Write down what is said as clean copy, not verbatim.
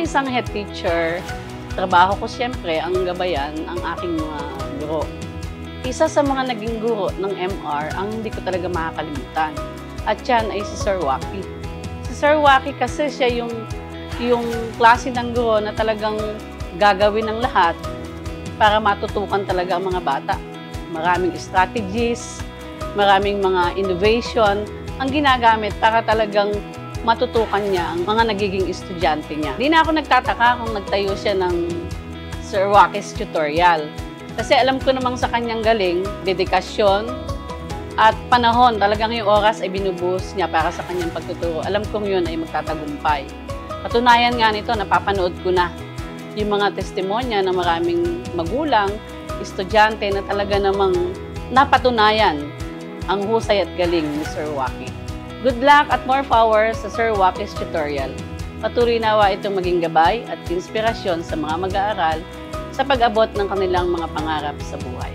isang head teacher, trabaho ko siyempre ang gabayan ang aking mga guro. Isa sa mga naging guro ng MR ang hindi ko talaga makakalimutan. At yan ay si Sir Waki. Si Sir Waki kasi siya yung klase ng guro na talagang gagawin ng lahat para matutukan talaga ang mga bata. Maraming strategies, maraming mga innovation ang ginagamit para talagang matutukan niya ang mga nagiging estudyante niya. Hindi na ako nagtataka kung nagtayo siya ng Sir Waki's tutorial. Kasi alam ko namang sa kanyang galing, dedikasyon, at panahon, talagang yung oras ay binubuhos niya para sa kanyang pagtuturo. Alam kong yun ay magtatagumpay. Katunayan nga nito, napapanood ko na yung mga testimonya ng maraming magulang, estudyante na talaga namang napatunayan ang husay at galing ni Sir Waki. Good luck at more power sa Sir Waki's tutorial. Patuloy nawa itong maging gabay at inspirasyon sa mga mag-aaral sa pag-abot ng kanilang mga pangarap sa buhay.